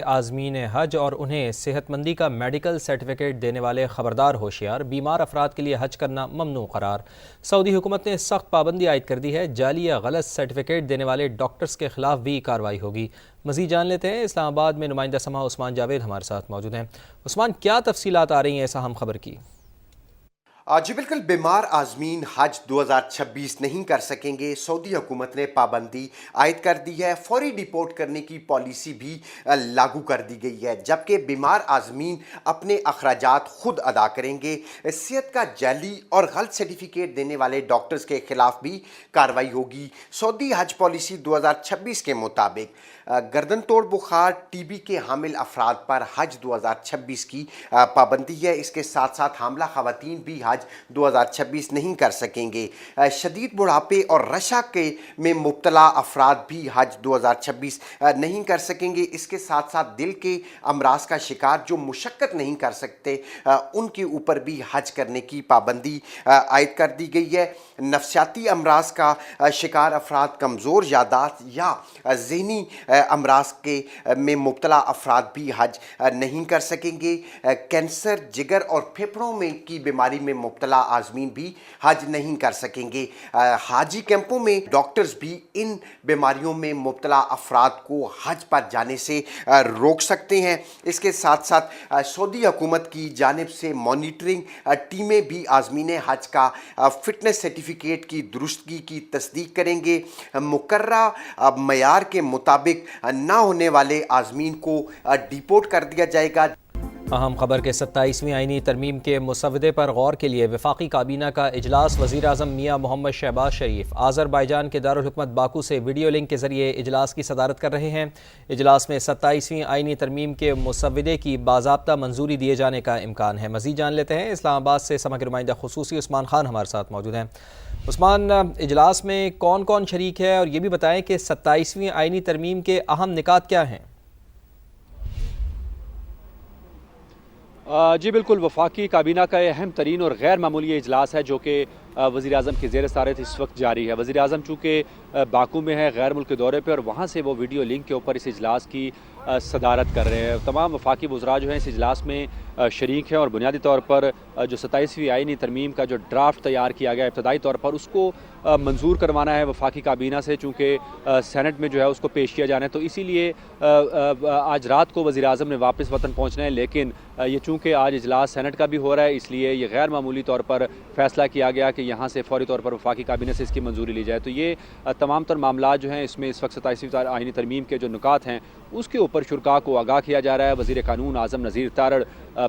عازمین حج اور انہیں صحت مندی کا میڈیکل سرٹیفکیٹ دینے والے خبردار ہوشیار، بیمار افراد کے لیے حج کرنا ممنوع قرار۔ سعودی حکومت نے سخت پابندی عائد کر دی ہے، جعلی یا غلط سرٹیفکیٹ دینے والے ڈاکٹرز کے خلاف بھی کارروائی ہوگی۔ مزید جان لیتے ہیں، اسلام آباد میں نمائندہ سماع عثمان جاوید ہمارے ساتھ موجود ہیں۔ عثمان، کیا تفصیلات آ رہی ہیں اس اہم خبر کی؟ جی بالکل، بیمار عازمین حج 2026 نہیں کر سکیں گے۔ سعودی حکومت نے پابندی عائد کر دی ہے، فوری ڈپورٹ کرنے کی پالیسی بھی لاگو کر دی گئی ہے، جبکہ بیمار عازمین اپنے اخراجات خود ادا کریں گے۔ صحت کا جعلی اور غلط سرٹیفکیٹ دینے والے ڈاکٹرز کے خلاف بھی کارروائی ہوگی۔ سعودی حج پالیسی 2026 کے مطابق گردن توڑ بخار، ٹی بی کے حامل افراد پر حج 2026 کی پابندی ہے۔ اس کے ساتھ ساتھ حاملہ خواتین بھی حج 2026 نہیں کر سکیں گے۔ شدید بڑھاپے اور رشح میں مبتلا افراد بھی حج 2026 نہیں کر سکیں گے۔ اس کے ساتھ ساتھ دل کے امراض کا شکار جو مشقت نہیں کر سکتے، ان کے اوپر بھی حج کرنے کی پابندی عائد کر دی گئی ہے۔ نفسیاتی امراض کا شکار افراد، کمزور یادداشت یا ذہنی امراض میں مبتلا افراد بھی حج نہیں کر سکیں گے۔ کینسر، جگر اور پھیپھڑوں کی بیماری میں مبتلا عازمین بھی حج نہیں کر سکیں گے۔ حاجی کیمپوں میں ڈاکٹرز بھی ان بیماریوں میں مبتلا افراد کو حج پر جانے سے روک سکتے ہیں۔ اس کے ساتھ ساتھ سعودی حکومت کی جانب سے مانیٹرنگ ٹیمیں بھی عازمین حج کا فٹنس سرٹیفکیٹ کی درستگی کی تصدیق کریں گے۔ مقررہ معیار کے مطابق نہ ہونے والے عازمین کو ڈیپورٹ کر دیا جائے گا۔ اہم خبر کے 27ویں آئینی ترمیم کے مسودے پر غور کے لیے وفاقی کابینہ کا اجلاس۔ وزیر اعظم میاں محمد شہباز شریف آذربائیجان کے دارالحکومت باکو سے ویڈیو لنک کے ذریعے اجلاس کی صدارت کر رہے ہیں۔ اجلاس میں 27ویں آئینی ترمیم کے مسودے کی باضابطہ منظوری دیے جانے کا امکان ہے۔ مزید جان لیتے ہیں، اسلام آباد سے سمع کے نمائندہ خصوصی عثمان خان ہمارے ساتھ موجود ہیں۔ عثمان، اجلاس میں کون کون شریک ہے اور یہ بھی بتائیں کہ 27ویں آئینی ترمیم کے اہم نکات کیا ہیں؟ جی بالکل، وفاقی کابینہ کا یہ اہم ترین اور غیر معمولی اجلاس ہے جو کہ وزیر اعظم کی زیر صدارت اس وقت جاری ہے۔ وزیر اعظم چونکہ باکو میں ہے غیر ملک کے دورے پہ، اور وہاں سے وہ ویڈیو لنک کے اوپر اس اجلاس کی صدارت کر رہے ہیں۔ تمام وفاقی وزراء جو ہیں اس اجلاس میں شریک ہیں، اور بنیادی طور پر جو 27ویں آئینی ترمیم کا جو ڈرافٹ تیار کیا گیا ابتدائی طور پر، اس کو منظور کروانا ہے وفاقی کابینہ سے، چونکہ سینٹ میں جو ہے اس کو پیش کیا جانا ہے، تو اسی لیے آج رات کو وزیر اعظم نے واپس وطن پہنچنا ہے۔ لیکن یہ چونکہ آج اجلاس سینٹ کا بھی ہو رہا ہے، اس لیے یہ غیر معمولی طور پر فیصلہ کیا گیا کہ یہاں سے فوری طور پر وفاقی کابینہ سے اس کی منظوری لی جائے۔ تو یہ تمام تر معاملات جو ہیں اس میں اس وقت 27ویں آئینی ترمیم کے جو نکات ہیں اس کے اوپر شرکاء کو آگاہ کیا جا رہا ہے۔ وزیر قانون اعظم نذیر تارڑ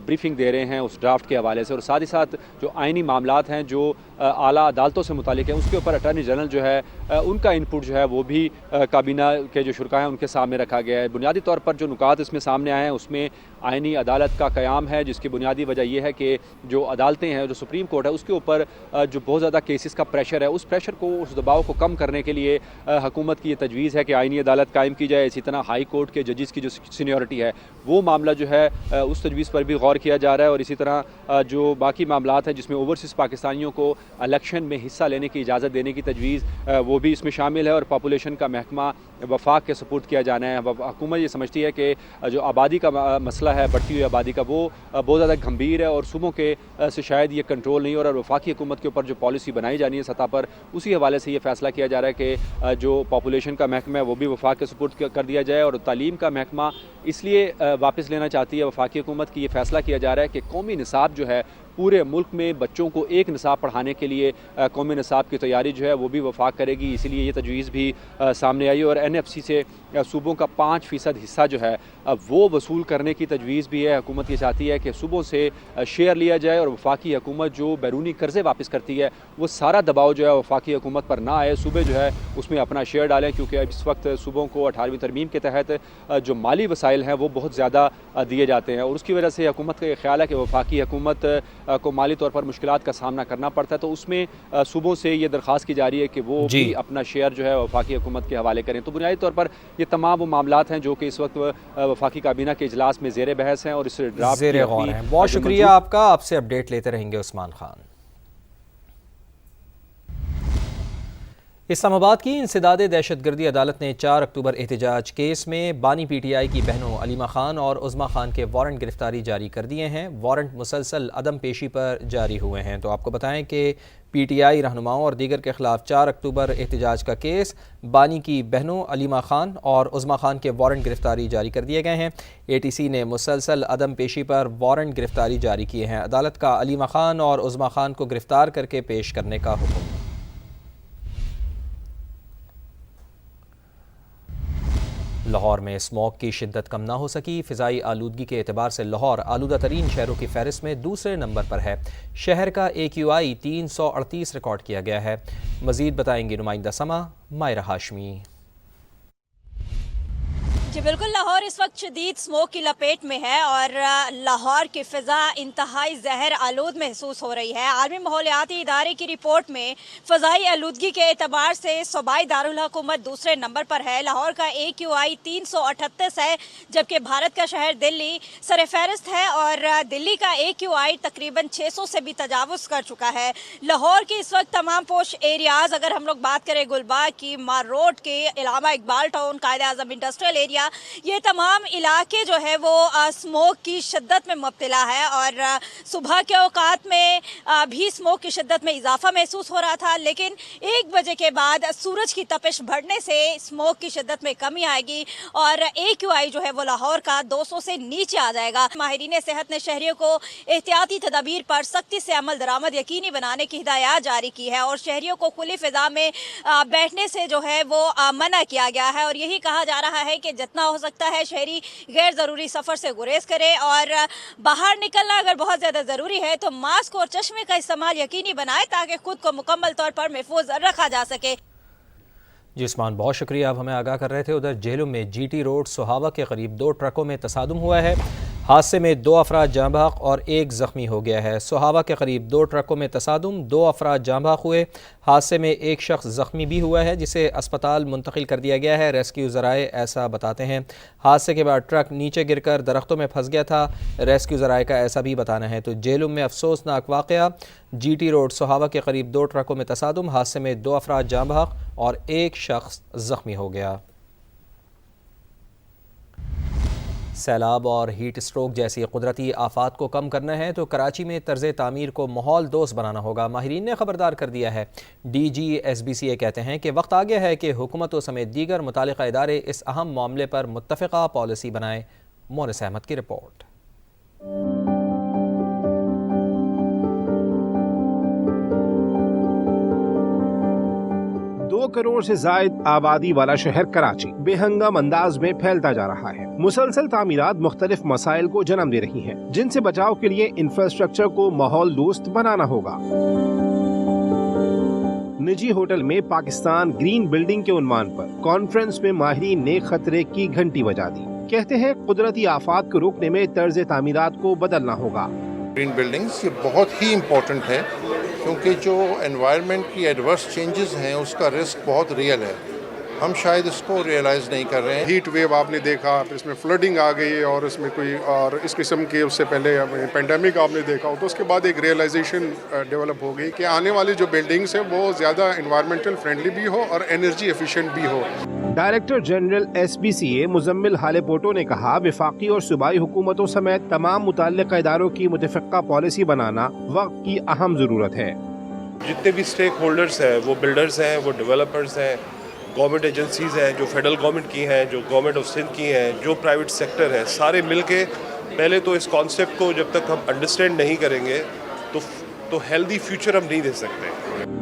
بریفنگ دے رہے ہیں اس ڈرافٹ کے حوالے سے، اور ساتھ ہی ساتھ جو آئینی معاملات ہیں جو اعلیٰ عدالتوں سے متعلق ہیں اس کے اوپر اٹارنی جنرل جو ہے ان کا انپٹ جو ہے وہ بھی کابینہ کے جو شرکاء ہیں ان کے سامنے رکھا گیا ہے۔ بنیادی طور پر جو نکات اس میں سامنے آئے ہیں اس میں آئینی عدالت کا قیام ہے، جس کی بنیادی وجہ یہ ہے کہ جو عدالتیں ہیں، جو سپریم کورٹ ہے، اس کے اوپر جو بہت زیادہ کیسز کا پریشر ہے، اس پریشر کو، اس دباؤ کو کم کرنے کے لیے حکومت کی یہ تجویز ہے کہ آئینی عدالت قائم کی جائے۔ اسی طرح ہائی کورٹ کے ججز کی جو سینیورٹی ہے وہ معاملہ جو ہے اس تجویز پر بھی غور کیا جا رہا ہے، اور اسی طرح جو باقی معاملات ہیں جس میں اوورسیز پاکستانیوں کو الیکشن میں حصہ لینے کی اجازت دینے کی تجویز وہ بھی اس میں شامل ہے، اور پاپولیشن کا محکمہ وفاق کے سپورٹ کیا جانا ہے۔ حکومت یہ سمجھتی ہے کہ جو آبادی کا مسئلہ ہے، بڑھتی ہوئی آبادی کا، وہ بہت زیادہ گھمبیر ہے اور صوبوں کے سے شاید یہ کنٹرول نہیں ہو رہا، اور وفاقی حکومت کے اوپر جو پالیسی بنائی جانی ہے سطح پر، اسی حوالے سے یہ فیصلہ کیا جا رہا ہے کہ جو پاپولیشن کا محکمہ ہے وہ بھی وفاق کے سپورٹ کر دیا جائے، اور تعلیم کا محکمہ اس لیے واپس لینا چاہتی ہے وفاقی حکومت کی۔ یہ فیصلہ کیا جا رہا ہے کہ قومی نصاب جو ہے پورے ملک میں بچوں کو ایک نصاب پڑھانے کے لیے قومی نصاب کی تیاری جو ہے وہ بھی وفاق کرے گی، اسی لیے یہ تجویز بھی سامنے آئی، اور این ایف سی سے صوبوں کا 5% حصہ جو ہے وہ وصول کرنے کی تجویز بھی ہے۔ حکومت یہ چاہتی ہے کہ صوبوں سے شیئر لیا جائے، اور وفاقی حکومت جو بیرونی قرضے واپس کرتی ہے وہ سارا دباؤ جو ہے وفاقی حکومت پر نہ آئے، صوبے جو ہے اس میں اپنا شیئر ڈالیں، کیونکہ اب اس وقت صوبوں کو 18ویں ترمیم کے تحت جو مالی وسائل ہیں وہ بہت زیادہ دیے جاتے ہیں، اور اس کی وجہ سے حکومت کا یہ خیال ہے کہ وفاقی حکومت کو مالی طور پر مشکلات کا سامنا کرنا پڑتا ہے، تو اس میں صوبوں سے یہ درخواست کی جا رہی ہے کہ وہ بھی اپنا شیئر جو ہے وفاقی حکومت کے حوالے کریں۔ تو بنیادی طور پر یہ تمام وہ معاملات ہیں جو کہ اس وقت وفاقی کابینہ کے اجلاس میں زیر بحث ہیں اور اس ڈرافٹ زیر غور ہیں۔ بہت شکریہ آپ کا، آپ سے اپڈیٹ لیتے رہیں گے عثمان خان۔ اسلام آباد کی انسداد دہشت گردی عدالت نے 4 اکتوبر احتجاج کیس میں بانی پی ٹی آئی کی بہنوں علیمہ خان اور عظمیٰ خان کے وارنٹ گرفتاری جاری کر دیے ہیں۔ وارنٹ مسلسل عدم پیشی پر جاری ہوئے ہیں۔ تو آپ کو بتائیں کہ پی ٹی آئی رہنماؤں اور دیگر کے خلاف 4 اکتوبر احتجاج کا کیس، بانی کی بہنوں علیمہ خان اور عظمیٰ خان کے وارنٹ گرفتاری جاری کر دیے گئے ہیں۔ اے ٹی سی نے مسلسل عدم پیشی پر وارنٹ گرفتاری جاری کیے ہیں۔ عدالت کا علیمہ خان اور عظمیٰ خان کو گرفتار کر کے پیش کرنے کا حکم۔ لاہور میں اسموگ کی شدت کم نہ ہو سکی۔ فضائی آلودگی کے اعتبار سے لاہور آلودہ ترین شہروں کی فہرست میں دوسرے نمبر پر ہے۔ شہر کا AQI 338 ریکارڈ کیا گیا ہے۔ مزید بتائیں گی نمائندہ سما مائرہ ہاشمی۔ جی بالکل، لاہور اس وقت شدید اسموگ کی لپیٹ میں ہے اور لاہور کی فضا انتہائی زہر آلود محسوس ہو رہی ہے۔ عالمی ماحولیاتی ادارے کی رپورٹ میں فضائی آلودگی کے اعتبار سے صوبائی دارالحکومت دوسرے نمبر پر ہے۔ لاہور کا AQI 338 ہے، جبکہ بھارت کا شہر دلی سر فہرست ہے اور دلی کا AQI تقریباً 600 سے بھی تجاوز کر چکا ہے۔ لاہور کے اس وقت تمام پوش ایریاز، اگر ہم لوگ بات کریں گلباغ کی، مار روڈ کے، علامہ Iqbal town, Quaid Azam industrial area, یہ تمام علاقے جو ہے وہ اسموگ کی شدت میں مبتلا ہے اور صبح کے اوقات میں بھی اسموگ کی شدت میں اضافہ محسوس ہو رہا تھا، لیکن 1 بجے کے بعد سورج کی تپش بڑھنے سے اسموگ کی شدت میں کمی آئے گی اور AQI جو ہے وہ لاہور کا 200 سے نیچے آ جائے گا۔ ماہرین صحت نے شہریوں کو احتیاطی تدابیر پر سختی سے عمل درآمد یقینی بنانے کی ہدایات جاری کی ہے اور شہریوں کو کھلی فضا میں بیٹھنے سے جو ہے وہ منع کیا گیا ہے اور یہی کہا جا رہا ہے کہ جتنا ہو سکتا ہے شہری غیر ضروری سفر سے گریز کرے اور باہر نکلنا اگر بہت زیادہ ضروری ہے تو ماسک اور چشمے کا استعمال یقینی بنائے تاکہ خود کو مکمل طور پر محفوظ رکھا جا سکے۔ جی عثمان، بہت شکریہ، آپ ہمیں آگاہ کر رہے تھے۔ ادھر جہلم میں GT روڈ سہاوا کے قریب 2 ٹرکوں میں تصادم ہوا ہے۔ حادثے میں 2 افراد جاں بحق اور 1 زخمی ہو گیا ہے۔ سہاوا کے قریب 2 ٹرکوں میں تصادم، 2 افراد جاں بحق ہوئے۔ حادثے میں 1 شخص زخمی بھی ہوا ہے جسے اسپتال منتقل کر دیا گیا ہے۔ ریسکیو ذرائع ایسا بتاتے ہیں۔ حادثے کے بعد ٹرک نیچے گر کر درختوں میں پھنس گیا تھا، ریسکیو ذرائع کا ایسا بھی بتانا ہے۔ تو جہلم میں افسوسناک واقعہ، GT روڈ سہاوا کے قریب 2 ٹرکوں میں تصادم، حادثے میں 2 افراد جاں بحق اور 1 شخص زخمی ہو گیا۔ سیلاب اور ہیٹ اسٹروک جیسی قدرتی آفات کو کم کرنا ہے تو کراچی میں طرز تعمیر کو ماحول دوست بنانا ہوگا۔ ماہرین نے خبردار کر دیا ہے۔ DG SBCA کہتے ہیں کہ وقت آ گیا ہے کہ حکومتوں سمیت دیگر متعلقہ ادارے اس اہم معاملے پر متفقہ پالیسی بنائیں۔ مونس احمد کی رپورٹ۔ 2 کروڑ سے زائد آبادی والا شہر کراچی بے ہنگام انداز میں پھیلتا جا رہا ہے۔ مسلسل تعمیرات مختلف مسائل کو جنم دے رہی ہیں، جن سے بچاؤ کے لیے انفراسٹرکچر کو ماحول دوست بنانا ہوگا۔ نجی ہوٹل میں پاکستان گرین بلڈنگ کے عنوان پر کانفرنس میں ماہرین نے خطرے کی گھنٹی بجا دی۔ کہتے ہیں قدرتی آفات کو روکنے میں طرز تعمیرات کو بدلنا ہوگا۔ گرین بلڈنگز یہ بہت ہی امپورٹنٹ ہے کیونکہ جو انوائرمنٹ کی ایڈورس چینجز ہیں اس کا رسک بہت ریئل ہے، ہم شاید اس کو ریئلائز نہیں کر رہے ہیں۔ ہیٹ ویو آپ نے دیکھا، اس میں فلڈنگ آ گئی اور اس میں کوئی اور اس قسم کے، اس سے پہلے پینڈیمک آپ نے دیکھا ہو، تو اس کے بعد ایک ریئلائزیشن ڈیولپ ہو گئی کہ آنے والی جو بلڈنگز ہیں وہ زیادہ انوائرمنٹل فرینڈلی بھی ہو اور انرجی ایفیشینٹ بھی ہو۔ ڈائریکٹر جنرل SBCA مزمل حال پوٹو نے کہا وفاقی اور صوبائی حکومتوں سمیت تمام متعلقہ اداروں کی متفقہ پالیسی بنانا وقت کی اہم ضرورت ہے۔ جتنے بھی اسٹیک ہولڈرز ہیں، وہ بلڈرز ہیں، وہ ڈیولپرز ہیں، گورنمنٹ ایجنسیز ہیں جو فیڈرل گورنمنٹ کی ہیں، جو گورنمنٹ آف سندھ کی ہیں، جو پرائیویٹ سیکٹر ہے، سارے مل کے پہلے تو اس کانسیپٹ کو جب تک ہم انڈرسٹینڈ نہیں کریں گے تو ہیلدی فیوچر ہم نہیں دے سکتے۔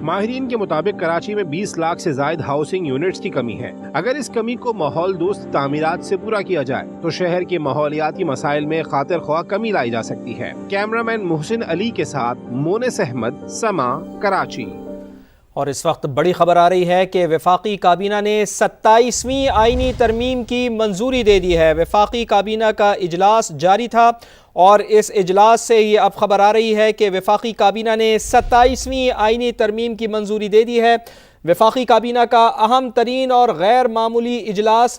ماہرین کے مطابق کراچی میں 20 لاکھ سے زائد ہاؤسنگ یونٹس کی کمی ہے۔ اگر اس کمی کو ماحول دوست تعمیرات سے پورا کیا جائے تو شہر کے ماحولیاتی مسائل میں خاطر خواہ کمی لائی جا سکتی ہے۔ کیمرامین محسن علی کے ساتھ مونس احمد، سما، کراچی۔ اور اس وقت بڑی خبر آ رہی ہے کہ وفاقی کابینہ نے 27ویں آئینی ترمیم کی منظوری دے دی ہے۔ وفاقی کابینہ کا اجلاس جاری تھا اور اس اجلاس سے یہ اب خبر آ رہی ہے کہ وفاقی کابینہ نے 27ویں آئینی ترمیم کی منظوری دے دی ہے۔ وفاقی کابینہ کا اہم ترین اور غیر معمولی اجلاس